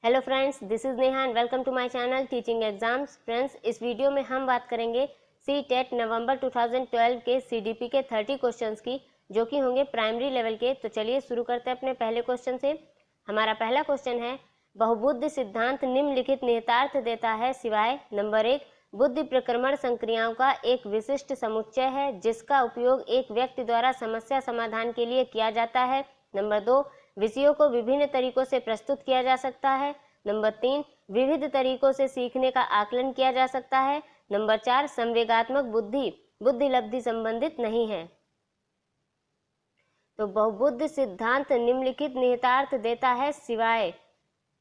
Hello friends, this is Neha and welcome to my channel teaching exams. Friends, इस video में हम बात करेंगे सी टेट नवंबर 2012 के सीडीपी के 30 क्वेश्चंस की, जो कि होंगे प्राइमरी लेवल के। तो चलिए शुरू करते हैं अपने पहले क्वेश्चन से। हमारा पहला क्वेश्चन है, बहुबुद्धि सिद्धांत निम्नलिखित निहितार्थ देता है सिवाय नंबर 1, बुद्धि प्रक्रमण संक्रियाओं का एक विशिष्ट समुच्चय है जिसका उपयोग एक व्यक्ति द्वारा समस्या समाधान के लिए किया जाता है। नंबर 2, विषयों को विभिन्न तरीकों से प्रस्तुत किया जा सकता है। नंबर 3, विविध तरीकों से सीखने का आकलन किया जा सकता है। नंबर 4, संवेगात्मक बुद्धि बुद्धि लब्धि संबंधित नहीं है। तो बहुबुद्धि सिद्धांत निम्नलिखित निहितार्थ देता है सिवाय,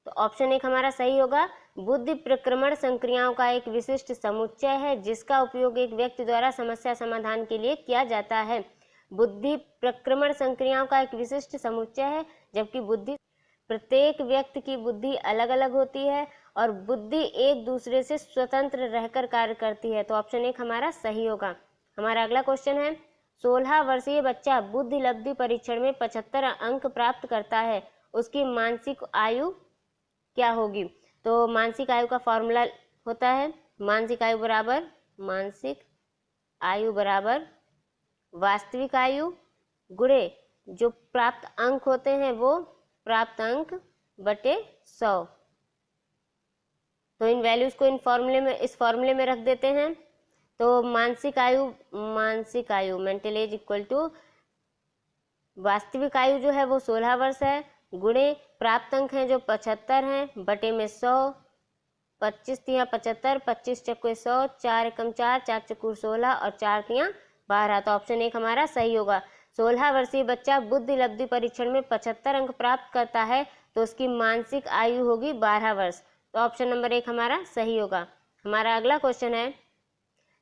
तो ऑप्शन 1 हमारा सही होगा। बुद्धि प्रक्रमण संक्रियाओं का एक विशिष्ट समुच्चय है जिसका उपयोग एक व्यक्ति द्वारा समस्या समाधान के लिए किया जाता है। बुद्धि प्रक्रमण संक्रियाओं का एक विशिष्ट समुच्चय है, जबकि बुद्धि, प्रत्येक व्यक्ति की बुद्धि अलग अलग होती है और बुद्धि एक दूसरे से स्वतंत्र रहकर कार्य करती है। तो ऑप्शन 1 हमारा सही होगा। हमारा अगला क्वेश्चन है, 16 वर्षीय बच्चा बुद्धि लब्धि परीक्षण में 75 अंक प्राप्त करता है, उसकी मानसिक आयु क्या होगी? तो मानसिक आयु का फॉर्मूला होता है मानसिक आयु बराबर वास्तविक आयु गुणे जो प्राप्त अंक होते हैं वो प्राप्त अंक बटे 100। तो इन वैल्यूज को इस फॉर्मूले में रख देते हैं। तो मानसिक आयु मेंटल एज इक्वल टू वास्तविक आयु जो है वो 16 वर्ष है, गुणे प्राप्त अंक हैं जो 75 हैं, बटे में 100। 25 तिया 75, 25 चक्के 100, 4 एकम 4, 4 चक्कू 16 और 4 तिया 12। तो ऑप्शन 1 हमारा सही होगा। 16 वर्षीय बच्चा बुद्धि लब्धि परीक्षण में 75 अंक प्राप्त करता है तो उसकी मानसिक आयु होगी 12 वर्ष। तो ऑप्शन नंबर 1 हमारा सही होगा। हमारा अगला क्वेश्चन है,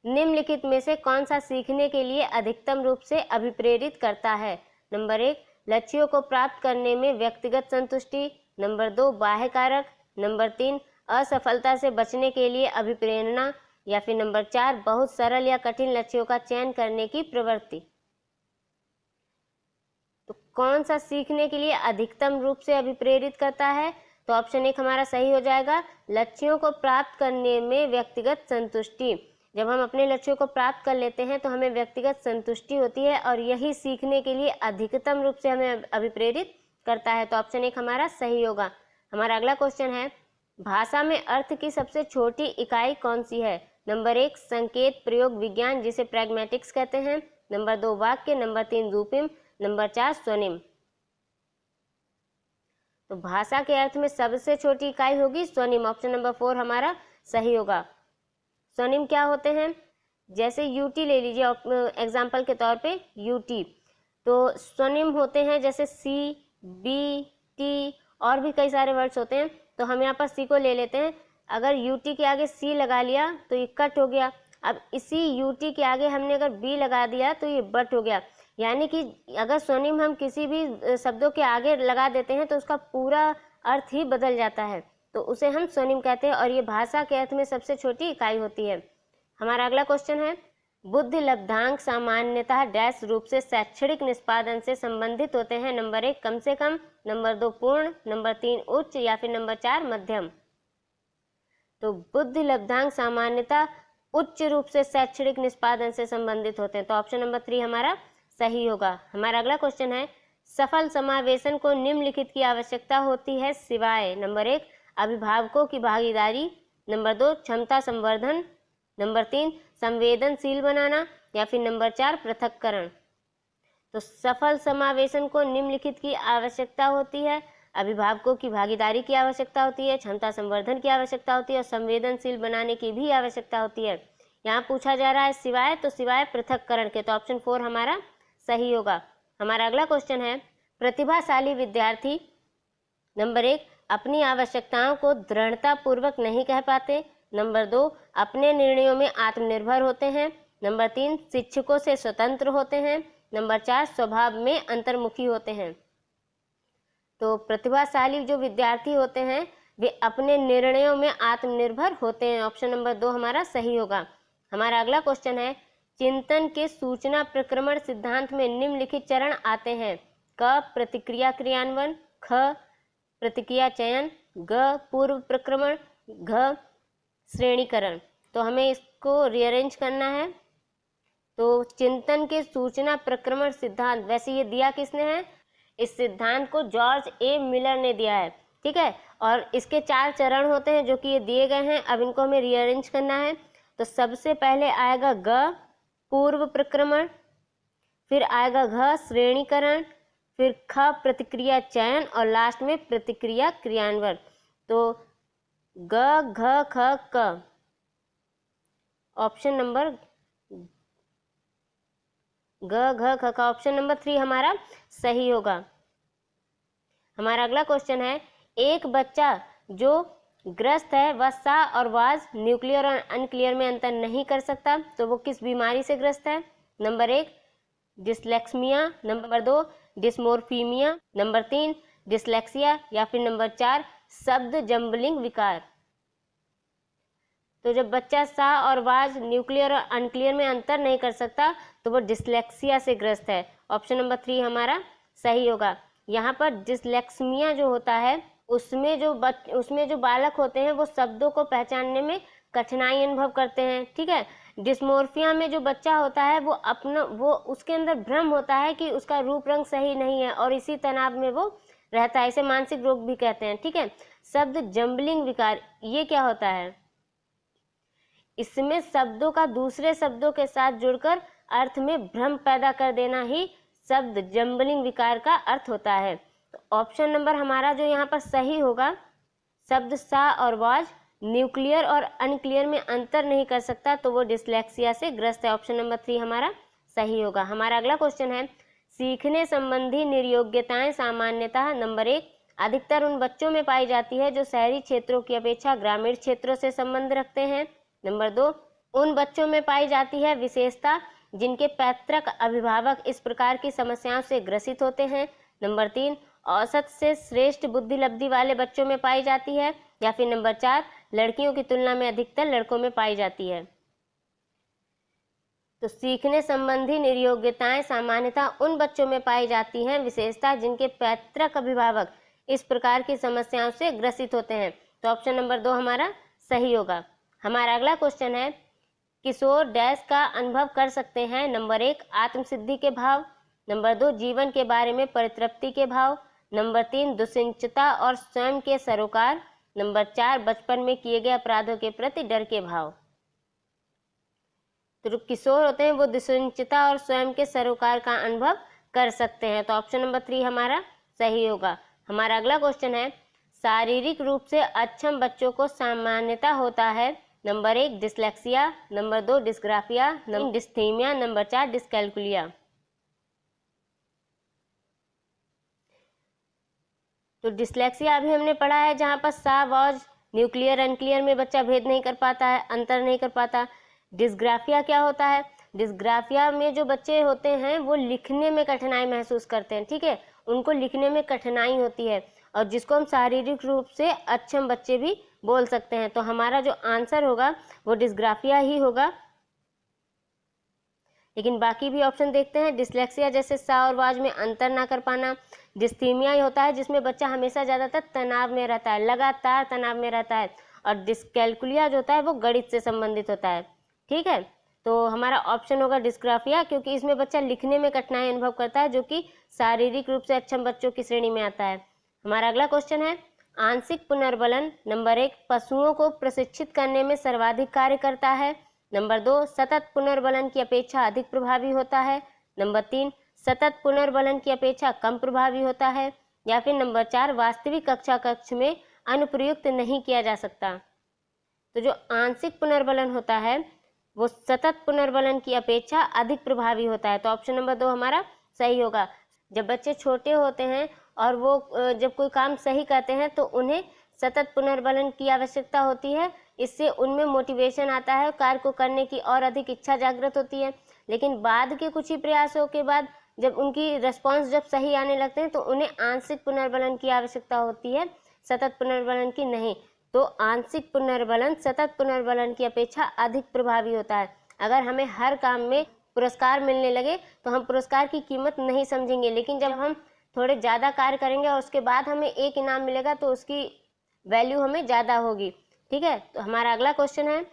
निम्नलिखित में से कौन सा सीखने के लिए अधिकतम रूप से अभिप्रेरित करता है? नंबर 1, लक्ष्यों को प्राप्त करने में व्यक्तिगत संतुष्टि। नंबर 2, बाह्य कारक। नंबर 3, असफलता से बचने के लिए अभिप्रेरणा। या फिर नंबर 4, बहुत सरल या कठिन लक्ष्यों का चयन करने की प्रवृत्ति। तो कौन सा सीखने के लिए अधिकतम रूप से अभिप्रेरित करता है? तो ऑप्शन 1 हमारा सही हो जाएगा, लक्ष्यों को प्राप्त करने में व्यक्तिगत संतुष्टि। जब हम अपने लक्ष्यों को प्राप्त कर लेते हैं तो हमें व्यक्तिगत संतुष्टि होती है और यही सीखने के लिए अधिकतम रूप से हमें अभिप्रेरित करता है। तो ऑप्शन 1 हमारा सही होगा। हमारा अगला क्वेश्चन है, भाषा में अर्थ की सबसे छोटी इकाई कौन सी है? नंबर 1, संकेत प्रयोग विज्ञान जिसे प्रैग्मेटिक्स कहते हैं। नंबर 2, वाक्य। नंबर 3, रूपिम। नंबर 4, स्वनिम। तो भाषा के अर्थ में सबसे छोटी इकाई होगी स्वनिम। ऑप्शन नंबर 4 हमारा सही होगा। स्वनिम क्या होते हैं? जैसे यूटी ले लीजिए एग्जाम्पल के तौर पे यूटी। तो स्वनिम होते हैं जैसे सी, बी, टी और भी कई सारे वर्ड्स होते हैं। तो हम यहाँ पर सी को ले लेते हैं। अगर यूटी के आगे सी लगा लिया तो ये कट हो गया। अब इसी यूटी के आगे हमने अगर बी लगा दिया तो ये बट हो गया। यानी कि अगर स्वनिम हम किसी भी शब्दों के आगे लगा देते हैं तो उसका पूरा अर्थ ही बदल जाता है, तो उसे हम स्वनिम कहते हैं और ये भाषा के अर्थ में सबसे छोटी इकाई होती है। हमारा अगला क्वेश्चन है, बुद्धि लब्धांक सामान्यतः डैश रूप से शैक्षणिक निष्पादन से संबंधित होते हैं। नंबर 1, कम से कम। नंबर 2, पूर्ण। नंबर 3, उच्च। या फिर नंबर 4, मध्यम। तो बुद्धि लब्धांक सामान्यतः उच्च रूप से शैक्षणिक निष्पादन से संबंधित होते हैं। तो ऑप्शन नंबर 3 हमारा सही होगा। हमारा अगला क्वेश्चन है, सफल समावेशन को निम्नलिखित की आवश्यकता होती है सिवाय। नंबर 1, अभिभावकों की भागीदारी। नंबर 2, क्षमता संवर्धन। नंबर 3, संवेदनशील बनाना। या फिर नंबर 4, पृथक्करण। तो सफल समावेशन को निम्नलिखित की आवश्यकता होती है, अभिभावकों की भागीदारी की आवश्यकता होती है, क्षमता संवर्धन की आवश्यकता होती है और संवेदनशील बनाने की भी आवश्यकता होती है। यहाँ पूछा जा रहा है सिवाय, तो सिवाय पृथक्करण के। तो ऑप्शन 4 हमारा सही होगा। हमारा अगला क्वेश्चन है, प्रतिभाशाली विद्यार्थी नंबर 1, अपनी आवश्यकताओं को दृढ़ता पूर्वक नहीं कह पाते। नंबर 2, अपने निर्णयों में आत्मनिर्भर होते हैं। नंबर 3, शिक्षकों से स्वतंत्र होते हैं। नंबर 4, स्वभाव में अंतर्मुखी होते हैं। तो प्रतिभाशाली जो विद्यार्थी होते हैं वे अपने निर्णयों में आत्मनिर्भर होते हैं। ऑप्शन नंबर 2 हमारा सही होगा। हमारा अगला क्वेश्चन है, चिंतन के सूचना प्रक्रमण सिद्धांत में निम्नलिखित चरण आते हैं। क, प्रतिक्रिया क्रियान्वयन। ख, प्रतिक्रिया चयन। ग पूर्व प्रक्रमण, घ श्रेणीकरण। तो हमें इसको रीअरेंज करना है। तो चिंतन के सूचना प्रक्रमण सिद्धांत, वैसे ये दिया किसने है? इस सिद्धांत को जॉर्ज ए मिलर ने दिया है, ठीक है। और इसके 4 चरण होते हैं जो कि ये दिए गए हैं। अब इनको हमें रीअरेंज करना है। तो सबसे पहले आएगा ग पूर्व प्रक्रमण, फिर आएगा घ श्रेणीकरण, फिर ख प्रतिक्रिया चयन और लास्ट में प्रतिक्रिया क्रियान्वयन। तो ग घ ख क, ऑप्शन नंबर ग घ ख का ऑप्शन नंबर 3 हमारा सही होगा। हमारा अगला क्वेश्चन है, एक बच्चा जो ग्रस्त है वह सा और वाज न्यूक्लियर और अनक्लियर में अंतर नहीं कर सकता, तो वो किस बीमारी से ग्रस्त है? Number 1 dyslexia, number 2 dysmorphia, number 3 dyslexia या फिर नंबर 4 शब्द जम्बलिंग विकार। तो जब बच्चा सा और वाज न्यूक्लियर और अनक्लियर में अंतर नहीं कर सकता तो वो डिसलेक्सिया से ग्रस्त है। ऑप्शन नंबर 3 हमारा सही होगा। यहाँ पर डिसलेक्सिया जो होता है उसमें जो बालक होते हैं वो शब्दों को पहचानने में कठिनाई अनुभव करते हैं, ठीक है। डिस्मोर्फिया में जो बच्चा होता है वो उसके अंदर भ्रम होता है कि उसका रूप रंग सही नहीं है और इसी तनाव में वो रहता है, इसे मानसिक रोग भी कहते हैं, ठीक है। शब्द जम्बलिंग विकार, ये क्या होता है? इसमें शब्दों का दूसरे शब्दों के साथ जुड़कर अर्थ में भ्रम पैदा कर देना ही शब्द जम्बलिंग विकार का अर्थ होता है। तो ऑप्शन नंबर हमारा जो यहाँ पर सही होगा, शब्द सा और वाज न्यूक्लियर और अनक्लियर में अंतर नहीं कर सकता तो वो डिसलेक्सिया से ग्रस्त है। ऑप्शन नंबर 3 हमारा सही होगा। हमारा अगला क्वेश्चन है, सीखने संबंधी निर्योग्यताएं सामान्यतः नंबर 1 अधिकतर उन बच्चों में पाई जाती है जो शहरी क्षेत्रों की अपेक्षा ग्रामीण क्षेत्रों से संबंध रखते हैं। नंबर 2 उन बच्चों में पाई जाती है विशेषता जिनके पैतृक अभिभावक इस प्रकार की समस्याओं से ग्रसित होते हैं। नंबर 3 औसत से श्रेष्ठ बुद्धि लब्धि वाले बच्चों में पाई जाती है। या फिर नंबर 4 लड़कियों की तुलना में अधिकतर लड़कों में पाई जाती है। तो सीखने संबंधी निर्योग्यताएं सामान्यतः उन बच्चों में पाई जाती हैं विशेषता जिनके पैतृक अभिभावक इस प्रकार की समस्याओं से ग्रसित होते हैं। तो ऑप्शन नंबर 2 हमारा सही होगा। हमारा अगला क्वेश्चन है, किशोर डैश का अनुभव कर सकते हैं। नंबर 1 आत्मसिद्धि के भाव, नंबर 2 जीवन के बारे में परितृप्ति के भाव, नंबर 3 दुश्चिंतता और स्वयं के सरोकार, नंबर 4 बचपन में किए गए अपराधों के प्रति डर के भाव। तो जो किशोर होते हैं वो दुश्चिंतता और स्वयं के सरोकार का अनुभव कर सकते हैं। तो ऑप्शन नंबर 3 हमारा सही होगा। हमारा अगला क्वेश्चन है, शारीरिक रूप से अक्षम बच्चों को सामान्यता होता है। Number 1 dyslexia, number 2 dysgraphia, number dysthymia, number 4 dyscalculia. तो डिसलेक्सिया अभी हमने पढ़ा है जहाँ पर सा वाज न्यूक्लियर अनक्लियर में बच्चा भेद नहीं कर पाता है, अंतर नहीं कर पाता। डिस्ग्राफिया क्या होता है? डिस्ग्राफिया में जो बच्चे होते हैं वो लिखने में कठिनाई महसूस करते हैं, ठीक है, उनको लिखने में कठिनाई होती है और जिसको हम शारीरिक रूप से अक्षम बच्चे भी बोल सकते हैं। तो हमारा जो आंसर होगा वो डिस्ग्राफिया ही होगा। लेकिन बाकी भी ऑप्शन देखते हैं। डिसलेक्सिया जैसे सा और वाज में अंतर ना कर पाना, डिस्थीमिया ही होता है जिसमें बच्चा हमेशा ज़्यादातर तनाव में रहता है, लगातार तनाव में रहता है, और डिस्कैल्कुलिया जो होता है वो गणित से संबंधित होता है, ठीक है। तो हमारा ऑप्शन होगा डिस्ग्राफिया, क्योंकि इसमें बच्चा लिखने में कठिनाई अनुभव करता है जो कि शारीरिक रूप से अक्षम बच्चों की श्रेणी में आता है। हमारा अगला क्वेश्चन है, आंशिक पुनर्बलन नंबर 1 पशुओं को प्रशिक्षित करने में सर्वाधिक कार्य करता है। नंबर 2 सतत पुनर्बलन की अपेक्षा अधिक प्रभावी होता है। नंबर 3 सतत पुनर्बलन की अपेक्षा कम प्रभावी होता है। या फिर नंबर 4 वास्तविक कक्षा कक्ष में अनुप्रयुक्त नहीं किया जा सकता। तो जो आंशिक पुनर्बलन होता है वो सतत पुनर्बलन की अपेक्षा अधिक प्रभावी होता है। तो ऑप्शन नंबर 2 हमारा सही होगा। जब बच्चे छोटे होते हैं और वो जब कोई काम सही करते हैं तो उन्हें सतत पुनर्बलन की आवश्यकता होती है, इससे उनमें मोटिवेशन आता है, कार्य को करने की और अधिक इच्छा जागृत होती है। लेकिन बाद के कुछ ही प्रयासों के बाद जब उनकी रिस्पॉन्स जब सही आने लगते हैं तो उन्हें आंशिक पुनर्बलन की आवश्यकता होती है, सतत पुनर्बलन की नहीं। तो आंशिक पुनर्बलन सतत पुनर्बलन की अपेक्षा अधिक प्रभावी होता है। अगर हमें हर काम में पुरस्कार मिलने लगे तो हम पुरस्कार की कीमत नहीं समझेंगे, लेकिन जब हम थोड़े ज़्यादा कार्य करेंगे और उसके बाद हमें एक इनाम मिलेगा तो उसकी वैल्यू हमें ज़्यादा होगी। ठीक है, तो हमारा अगला क्वेश्चन है,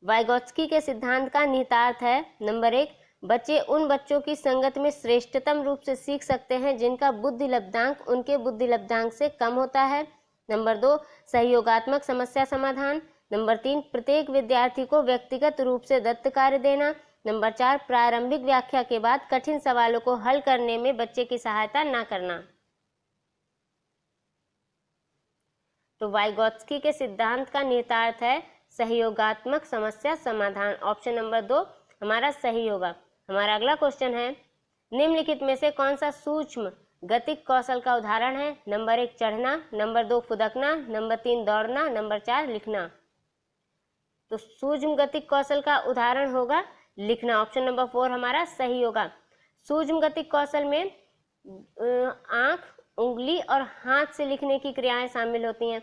वाइगोत्स्की के सिद्धांत का निहितार्थ है। नंबर 1, बच्चे उन बच्चों की संगत में श्रेष्ठतम रूप से सीख सकते हैं जिनका बुद्धि लब्धांक उनके बुद्धि लब्धांक से कम होता है। नंबर 2, सहयोगात्मक समस्या समाधान। नंबर 3, प्रत्येक विद्यार्थी को व्यक्तिगत रूप से दत्त कार्य देना। नंबर 4, प्रारंभिक व्याख्या के बाद कठिन सवालों को हल करने में बच्चे की सहायता न करना। तो वाइगोत्स्की के सिद्धांत का निहितार्थ है सहयोगात्मक समस्या समाधान। ऑप्शन नंबर 2 हमारा सही होगा। हमारा अगला क्वेश्चन है, निम्नलिखित में से कौन सा सूक्ष्म गतिक कौशल का उदाहरण है। नंबर 1 चढ़ना, नंबर 2 फुदकना, नंबर 3 दौड़ना, नंबर 4 लिखना। तो सूक्ष्म गतिक कौशल का उदाहरण होगा लिखना। ऑप्शन नंबर 4 हमारा सही होगा। सूक्ष्म गतिक कौशल में आंख, उंगली और हाथ से लिखने की क्रियाएं शामिल होती हैं,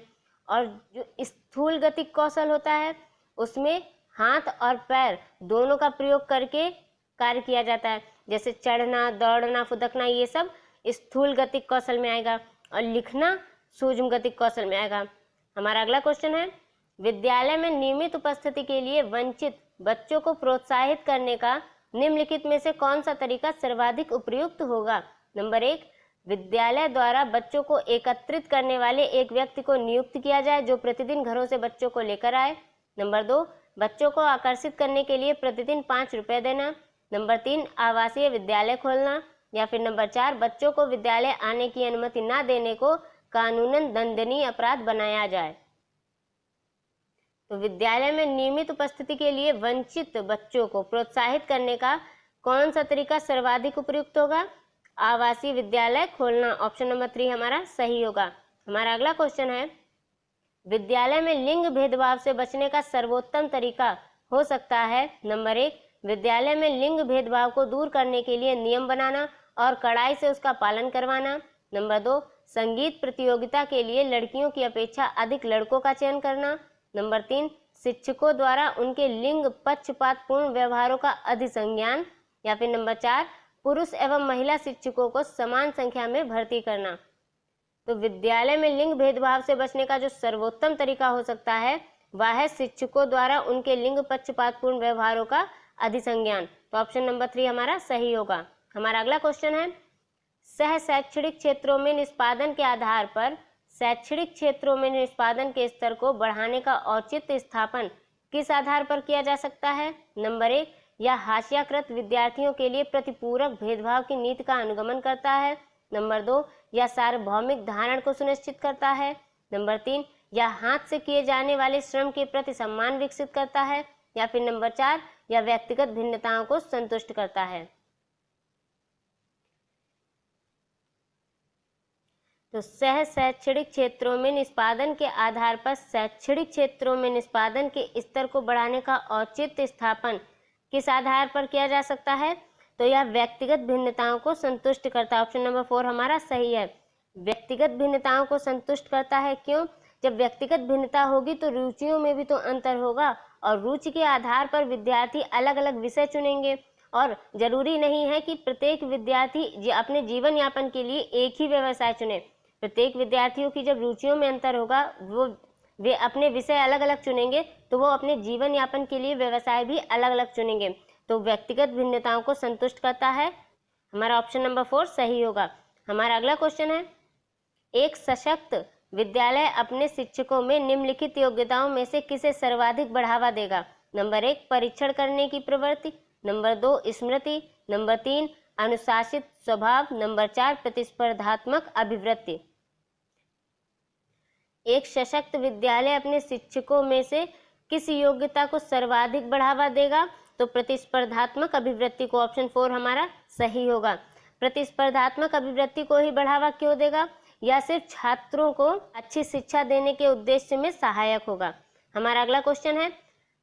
और जो स्थूल गतिक कौशल होता है उसमें हाथ और पैर दोनों का प्रयोग करके कार्य किया जाता है। जैसे चढ़ना, दौड़ना, फुदकना, ये सब स्थूल गतिक कौशल में आएगा, और लिखना सूक्ष्म गतिक कौशल में आएगा। हमारा अगला क्वेश्चन है, विद्यालय में नियमित उपस्थिति के लिए वंचित बच्चों को प्रोत्साहित करने का निम्नलिखित में से कौन सा तरीका सर्वाधिक उपयुक्त होगा। नंबर 1, विद्यालय द्वारा बच्चों को एकत्रित करने वाले एक व्यक्ति को नियुक्त किया जाए जो प्रतिदिन घरों से बच्चों को लेकर आए। नंबर 2, बच्चों को आकर्षित करने के लिए प्रतिदिन 5 रुपए देना। नंबर 3, आवासीय विद्यालय खोलना। या फिर नंबर 4, बच्चों को विद्यालय आने की अनुमति न देने को कानूनन दंडनीय अपराध बनाया जाए। तो विद्यालय में नियमित उपस्थिति के लिए वंचित बच्चों को प्रोत्साहित करने का कौन सा तरीका सर्वाधिक उपयुक्त होगा। आवासीय विद्यालय खोलना। ऑप्शन नंबर 3 हमारा सही होगा। हमारा अगला क्वेश्चन है, विद्यालय में लिंग भेदभाव से बचने का सर्वोत्तम तरीका हो सकता है। नंबर 1, विद्यालय में लिंग भेदभाव को दूर करने के लिए नियम बनाना और कड़ाई से उसका पालन करवाना। नंबर 2, संगीत प्रतियोगिता के लिए लड़कियों की अपेक्षा अधिक लड़कों का चयन करना। नंबर 3, शिक्षकों द्वारा उनके लिंग पक्षपातपूर्ण व्यवहारों का अधिसंज्ञान। या फिर नंबर 4, पुरुष एवं महिला शिक्षकों को समान संख्या में भर्ती करना। तो विद्यालय में लिंग भेदभाव से बचने का जो सर्वोत्तम तरीका हो सकता है वह है शिक्षकों द्वारा उनके लिंग पक्षपातपूर्ण व्यवहारों का अधिसंज्ञान। तो ऑप्शन नंबर 3 हमारा सही होगा। हमारा अगला क्वेश्चन है, सह शैक्षणिक क्षेत्रों में निष्पादन के आधार पर शैक्षणिक क्षेत्रों में निष्पादन के स्तर को बढ़ाने का औचित्य स्थापन किस आधार पर किया जा सकता है। नंबर 1, या हाशियाकृत विद्यार्थियों के लिए प्रतिपूरक भेदभाव की नीति का अनुगमन करता है। नंबर 2, या सार्वभौमिक धारण को सुनिश्चित करता है। नंबर 3, या हाथ से किए जाने वाले श्रम के प्रति सम्मान विकसित करता है। या फिर नंबर 4, या व्यक्तिगत भिन्नताओं को संतुष्ट करता है। तो सह शैक्षणिक क्षेत्रों में निष्पादन के आधार पर शैक्षणिक क्षेत्रों में निष्पादन के स्तर को बढ़ाने का औचित्य स्थापन किस आधार पर किया जा सकता है। तो यह व्यक्तिगत भिन्नताओं को संतुष्ट करता है। ऑप्शन नंबर 4 हमारा सही है। व्यक्तिगत भिन्नताओं को संतुष्ट करता है। क्यों? जब व्यक्तिगत भिन्नता होगी तो रुचियों में भी तो अंतर होगा, और रुचि के आधार पर विद्यार्थी अलग अलग विषय चुनेंगे, और जरूरी नहीं है कि प्रत्येक विद्यार्थी अपने जीवन यापन के लिए एक ही व्यवसाय चुने। प्रत्येक विद्यार्थियों की जब रुचियों में अंतर होगा, वे अपने विषय अलग अलग चुनेंगे, तो वो अपने जीवन यापन के लिए व्यवसाय भी अलग अलग चुनेंगे। तो व्यक्तिगत भिन्नताओं को संतुष्ट करता है। हमारा ऑप्शन नंबर 4 सही होगा। हमारा अगला क्वेश्चन है, एक सशक्त विद्यालय अपने शिक्षकों में निम्नलिखित योग्यताओं में से किसे सर्वाधिक बढ़ावा देगा। नंबर 1, परीक्षण करने की प्रवृत्ति। नंबर 2, स्मृति। नंबर 3, अनुशासित स्वभाव। नंबर 4, प्रतिस्पर्धात्मक अभिवृत्ति। एक सशक्त विद्यालय अपने शिक्षकों में से किस योग्यता को सर्वाधिक बढ़ावा देगा। तो प्रतिस्पर्धात्मक अभिवृत्ति को। ऑप्शन 4 हमारा सही होगा। प्रतिस्पर्धात्मक अभिवृत्ति को ही बढ़ावा क्यों देगा? या सिर्फ छात्रों को अच्छी शिक्षा देने के उद्देश्य में सहायक होगा। हमारा अगला क्वेश्चन है,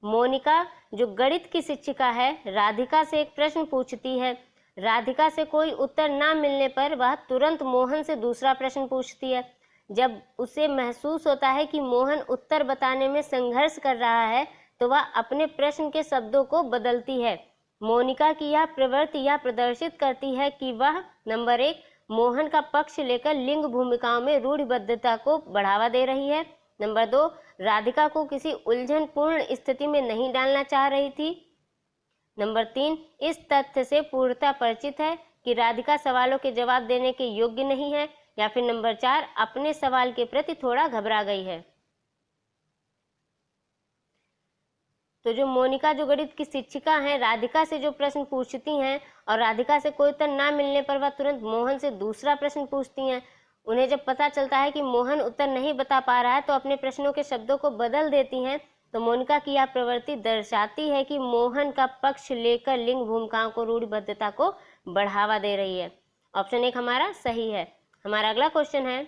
मोनिका जो गणित की शिक्षिका है, राधिका से एक प्रश्न पूछती है। राधिका से कोई उत्तर ना मिलने पर वह तुरंत मोहन से दूसरा प्रश्न पूछती है। जब उसे महसूस होता है कि मोहन उत्तर बताने में संघर्ष कर रहा है, तो वह अपने प्रश्न के शब्दों को बदलती है। मोनिका की यह प्रवृत्ति यह प्रदर्शित करती है कि वह नंबर 1, मोहन का पक्ष लेकर लिंग भूमिकाओं में रूढ़िबद्धता को बढ़ावा दे रही है। नंबर 2, राधिका को किसी उलझनपूर्ण स्थिति में नहीं डालना चाह रही थी। नंबर 3, इस तथ्य से पूर्णतः परिचित है कि राधिका सवालों के जवाब देने के योग्य नहीं है। या फिर नंबर 4, अपने सवाल के प्रति थोड़ा घबरा गई है। तो जो मोनिका जो गणित की शिक्षिका हैं, राधिका से जो प्रश्न पूछती हैं और राधिका से कोई उत्तर ना मिलने पर वह तुरंत मोहन से दूसरा प्रश्न पूछती हैं। उन्हें जब पता चलता है कि मोहन उत्तर नहीं बता पा रहा है तो अपने प्रश्नों के शब्दों को बदल देती हैं। तो मोनिका की यह प्रवृत्ति दर्शाती है कि मोहन का पक्ष लेकर लिंग भूमिकाओं को रूढ़िबद्धता को बढ़ावा दे रही है। ऑप्शन 1 हमारा सही है। हमारा अगला क्वेश्चन है,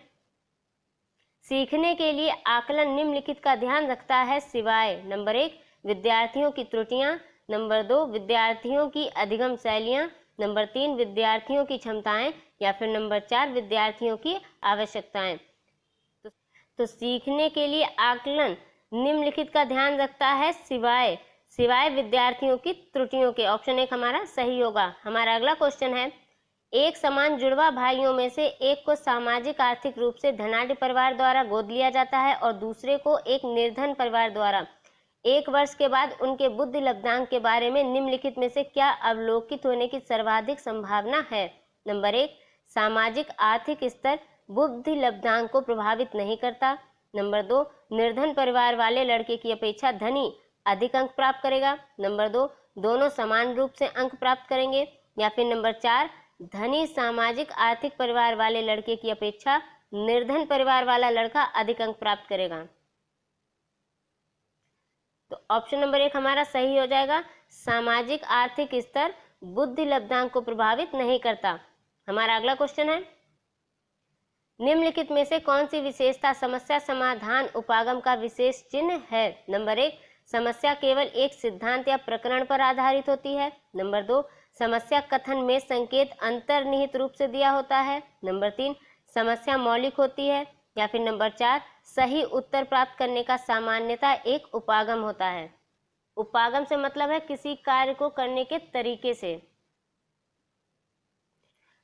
सीखने के लिए आकलन निम्नलिखित का ध्यान रखता है सिवाय नंबर 1, विद्यार्थियों की त्रुटियां, नंबर 2, विद्यार्थियों की अधिगम शैलियां, नंबर 3, विद्यार्थियों की क्षमताएं, या फिर नंबर 4, विद्यार्थियों की आवश्यकताएं। तो सीखने के लिए आकलन निम्नलिखित का ध्यान रखता है सिवाय विद्यार्थियों की त्रुटियों के। ऑप्शन 1 हमारा सही होगा। हमारा अगला क्वेश्चन है, एक समान जुड़वा भाइयों में से एक को सामाजिक आर्थिक रूप से धनाढ्य परिवार द्वारा गोद लिया जाता है और दूसरे को एक निर्धन परिवार द्वारा। 1 वर्ष के बाद उनके बुद्धि लब्धांक के बारे में निम्नलिखित में से क्या अवलोकित होने की सर्वाधिक संभावना है? नंबर 1, सामाजिक आर्थिक स्तर बुद्धि लब्धांक को प्रभावित नहीं करता। नंबर 2, निर्धन परिवार वाले लड़के की अपेक्षा धनी अधिक अंक प्राप्त करेगा। नंबर 2, दोनों समान रूप से अंक प्राप्त करेंगे। या फिर नंबर 4, धनी सामाजिक आर्थिक परिवार वाले लड़के की अपेक्षा निर्धन परिवार वाला लड़का अधिक अंक प्राप्त करेगा। तो ऑप्शन नंबर 1 हमारा सही हो जाएगा। सामाजिक आर्थिक स्तर बुद्धि लब्धांक को प्रभावित नहीं करता। हमारा अगला क्वेश्चन है, निम्नलिखित में से कौन सी विशेषता समस्या समाधान उपागम का विशेष चिन्ह है? नंबर 1, समस्या केवल एक सिद्धांत या प्रकरण पर आधारित होती है। नंबर 2, समस्या कथन में संकेत अंतर्निहित रूप से दिया होता है। नंबर 3, समस्या मौलिक होती है। या फिर नंबर 4, सही उत्तर प्राप्त करने का सामान्यतः एक उपागम होता है। उपागम से मतलब है किसी कार्य को करने के तरीके से।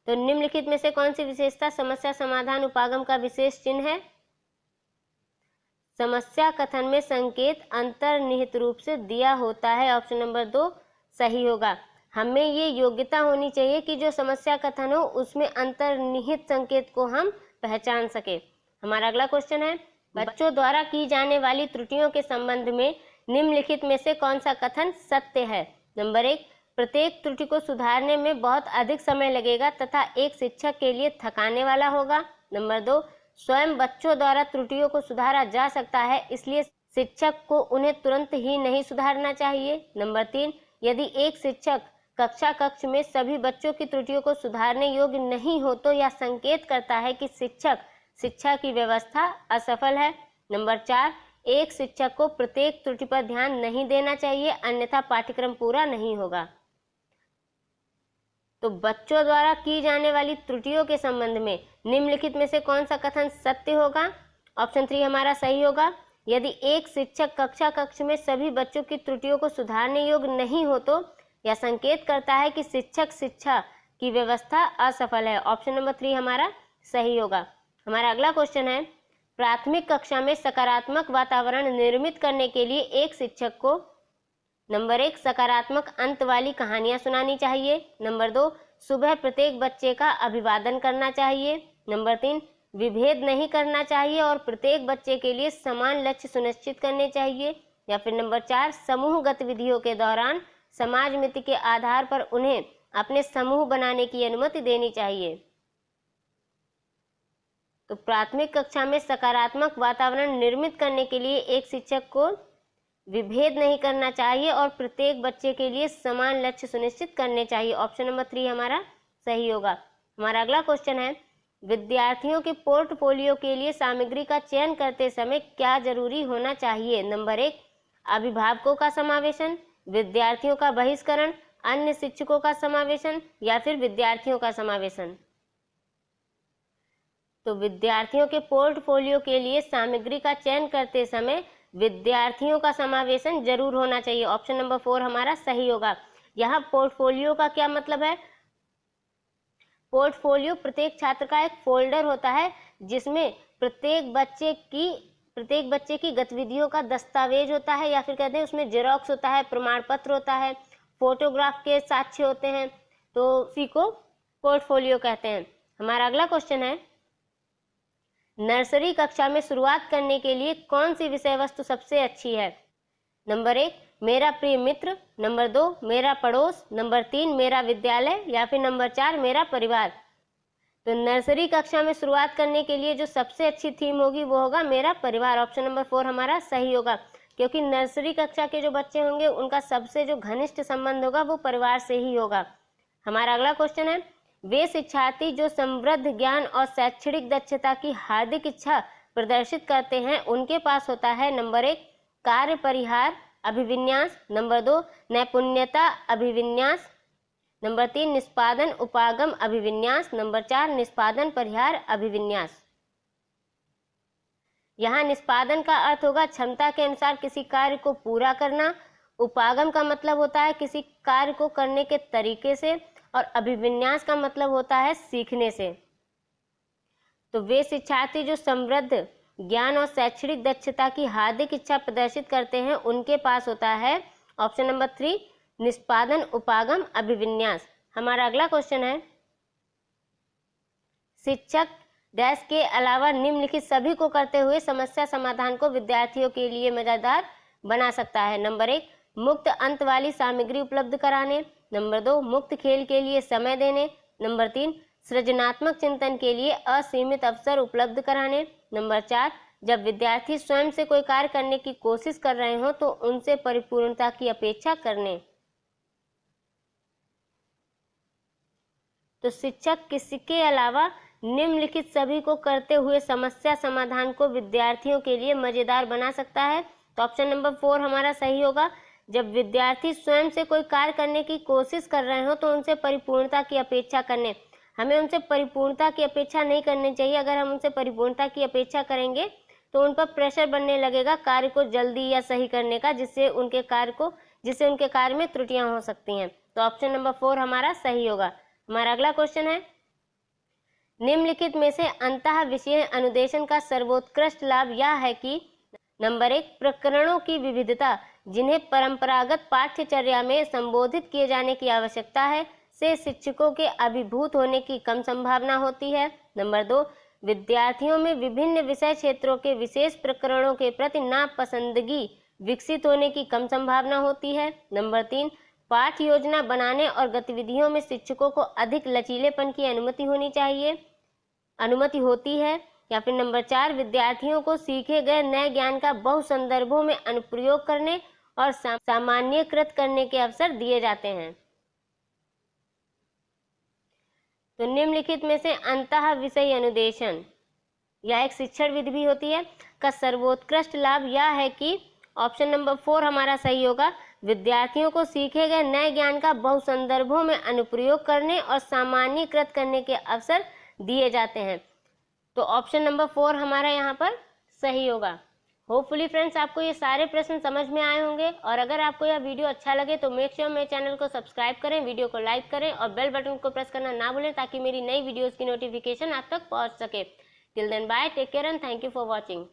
तो निम्नलिखित में से कौन सी विशेषता समस्या समाधान उपागम का विशेष चिन्ह है? समस्या कथन में संकेत अंतर्निहित रूप से दिया होता है। ऑप्शन नंबर 2 सही होगा। हमें ये योग्यता होनी चाहिए कि जो समस्या कथन हो उसमें अंतर्निहित संकेत को हम पहचान सके। हमारा अगला क्वेश्चन है, बच्चों द्वारा की जाने वाली त्रुटियों के संबंध में निम्नलिखित में से कौन सा कथन सत्य है? नंबर 1, प्रत्येक त्रुटि को सुधारने में बहुत अधिक समय लगेगा तथा एक शिक्षक के लिए थकाने वाला होगा। नंबर 2, स्वयं बच्चों द्वारा त्रुटियों को सुधारा जा सकता है, इसलिए शिक्षक को उन्हें तुरंत ही नहीं सुधारना चाहिए। नंबर 3, यदि एक शिक्षक कक्षा कक्ष में सभी बच्चों की त्रुटियों को सुधारने योग्य नहीं हो तो यह संकेत करता है कि शिक्षक शिक्षा की व्यवस्था असफल है। नंबर 4, एक शिक्षक को प्रत्येक त्रुटि पर ध्यान नहीं देना चाहिए, अन्यथा पाठ्यक्रम पूरा नहीं होगा। तो बच्चों द्वारा की जाने वाली त्रुटियों के संबंध में निम्नलिखित में से कौन सा कथन सत्य होगा? ऑप्शन 3 हमारा सही होगा। यदि एक शिक्षक कक्षा कक्ष में सभी बच्चों की त्रुटियों को सुधारने योग्य नहीं हो तो यह संकेत करता है कि शिक्षक शिक्षा की व्यवस्था असफल है। ऑप्शन नंबर 3 हमारा सही होगा। हमारा अगला क्वेश्चन है, प्राथमिक कक्षा में सकारात्मक वातावरण निर्मित करने के लिए एक शिक्षक को नंबर 1, सकारात्मक अंत वाली कहानियां सुनानी चाहिए। नंबर 2, सुबह प्रत्येक बच्चे का अभिवादन करना चाहिए। नंबर 3, विभेद नहीं करना चाहिए और प्रत्येक बच्चे के लिए समान लक्ष्य सुनिश्चित करने चाहिए। या फिर नंबर 4, समूह गतिविधियों के दौरान समाज मिति के आधार पर उन्हें अपने समूह बनाने की अनुमति देनी चाहिए। तो प्राथमिक कक्षा में सकारात्मक वातावरण निर्मित करने के लिए एक शिक्षक को विभेद नहीं करना चाहिए और प्रत्येक बच्चे के लिए समान लक्ष्य सुनिश्चित करने चाहिए। ऑप्शन नंबर 3 हमारा सही होगा। हमारा अगला क्वेश्चन है, विद्यार्थियों के पोर्टफोलियो के लिए सामग्री का चयन करते समय क्या जरूरी होना चाहिए? नंबर 1, अभिभावकों का समावेशन, विद्यार्थियों का बहिष्करण, अन्य शिक्षकों का समावेशन या फिर विद्यार्थियों का समावेशन। तो विद्यार्थियों के पोर्टफोलियो के लिए सामग्री का चयन करते समय विद्यार्थियों का समावेशन जरूर होना चाहिए। ऑप्शन नंबर 4 हमारा सही होगा। यहाँ पोर्टफोलियो का क्या मतलब है? पोर्टफोलियो प्रत्येक छात्र का एक फोल्डर होता है जिसमें प्रत्येक बच्चे की प्रत्येक बच्चे की गतिविधियों का दस्तावेज होता है, या फिर कहते हैं उसमें जेरॉक्स होता है, प्रमाण पत्र होता है, फोटोग्राफ के साक्ष्य होते हैं, तो उसी को पोर्टफोलियो कहते हैं। हमारा अगला क्वेश्चन है, नर्सरी कक्षा में शुरुआत करने के लिए कौन सी विषय वस्तु सबसे अच्छी है? नंबर 1 मेरा प्रिय मित्र, नंबर 2 मेरा पड़ोस, नंबर 3 मेरा विद्यालय, या फिर नंबर 4 मेरा परिवार। तो नर्सरी कक्षा में शुरुआत करने के लिए जो सबसे अच्छी थीम होगी वो होगा मेरा परिवार। ऑप्शन नंबर 4 हमारा सही होगा, क्योंकि नर्सरी कक्षा के जो बच्चे होंगे उनका सबसे जो घनिष्ठ संबंध होगा वो परिवार से ही होगा। हमारा अगला क्वेश्चन है, वे शिक्षार्थी जो समृद्ध ज्ञान और शैक्षणिक दक्षता की हार्दिक इच्छा प्रदर्शित करते हैं उनके पास होता है नंबर 1 कार्य परिहार अभिविन्यास, नंबर 2 नैपुण्यता अभिविन्यास, नंबर 3 निष्पादन उपागम अभिविन्यास, नंबर 4 निष्पादन परिहार अभिविन्यास। यहाँ निष्पादन का अर्थ होगा क्षमता के अनुसार किसी कार्य को पूरा करना, उपागम का मतलब होता है किसी कार्य को करने के तरीके से, और अभिविन्यास का मतलब होता है सीखने से। तो वे शिक्षार्थी जो समृद्ध ज्ञान और शैक्षणिक दक्षता की हार्दिक इच्छा प्रदर्शित करते हैं उनके पास होता है ऑप्शन नंबर 3 निष्पादन उपागम अभिविन्यास। हमारा अगला क्वेश्चन है, शिक्षक डैश के अलावा निम्नलिखित सभी को करते हुए समस्या समाधान को विद्यार्थियों के लिए मजेदार बना सकता है। नंबर 1 मुक्त अंत वाली सामग्री उपलब्ध कराने, नंबर 2 मुक्त खेल के लिए समय देने, नंबर 3 सृजनात्मक चिंतन के लिए असीमित अवसर उपलब्ध कराने, नंबर 4 जब विद्यार्थी स्वयं से कोई कार्य करने की कोशिश कर रहे हो तो उनसे परिपूर्णता की अपेक्षा करने। तो शिक्षक किसके अलावा निम्नलिखित सभी को करते हुए समस्या समाधान को विद्यार्थियों के लिए मजेदार बना सकता है। तो ऑप्शन नंबर 4 हमारा सही होगा, जब विद्यार्थी स्वयं से कोई कार्य करने की कोशिश कर रहे हो तो उनसे परिपूर्णता की अपेक्षा करने। हमें उनसे परिपूर्णता की अपेक्षा नहीं करनी चाहिए। अगर हम उनसे परिपूर्णता की अपेक्षा करेंगे तो उन पर प्रेशर बनने लगेगा कार्य को जल्दी या सही करने का, जिससे उनके कार्य में त्रुटियां हो सकती हैं। तो ऑप्शन नंबर 4 हमारा सही होगा। हमारा अगला क्वेश्चन है, निम्नलिखित में से अंतः विषय अनुदेशन का सर्वोत्कृष्ट लाभ यह है कि नंबर 1 प्रकरणों की विविधता जिन्हें परंपरागत पाठ्यचर्या में संबोधित किए जाने की आवश्यकता है से शिक्षकों के अभिभूत होने की कम संभावना होती है। नंबर 2 विद्यार्थियों में विभिन्न विषय क्षेत्रों के विशेष प्रकरणों के प्रति नापसंदगी विकसित होने की कम संभावना होती है। नंबर 3 पाठ योजना बनाने और गतिविधियों में शिक्षकों को अधिक लचीलेपन की अनुमति होती है। या फिर नंबर 4 विद्यार्थियों को सीखे गए नए ज्ञान का बहु संदर्भों में अनुप्रयोग करने और सामान्यीकृत करने के अवसर दिए जाते हैं। तो निम्नलिखित में से अंतः विषय अनुदेशन यह एक शिक्षण विधि भी होती है का सर्वोत्कृष्ट लाभ यह है कि ऑप्शन नंबर 4 हमारा सही होगा, विद्यार्थियों को सीखे गए नए ज्ञान का बहु संदर्भों में अनुप्रयोग करने और सामान्यीकृत करने के अवसर दिए जाते हैं। तो ऑप्शन नंबर 4 हमारा यहाँ पर सही होगा। होपफुली फ्रेंड्स आपको ये सारे प्रश्न समझ में आए होंगे, और अगर आपको यह वीडियो अच्छा लगे तो मेक श्योर मेरे चैनल को सब्सक्राइब करें, वीडियो को लाइक करें और बेल बटन को प्रेस करना ना भूलें ताकि मेरी नई वीडियोस की नोटिफिकेशन आप तक पहुंच सके। Till then bye, take care and thank you for watching.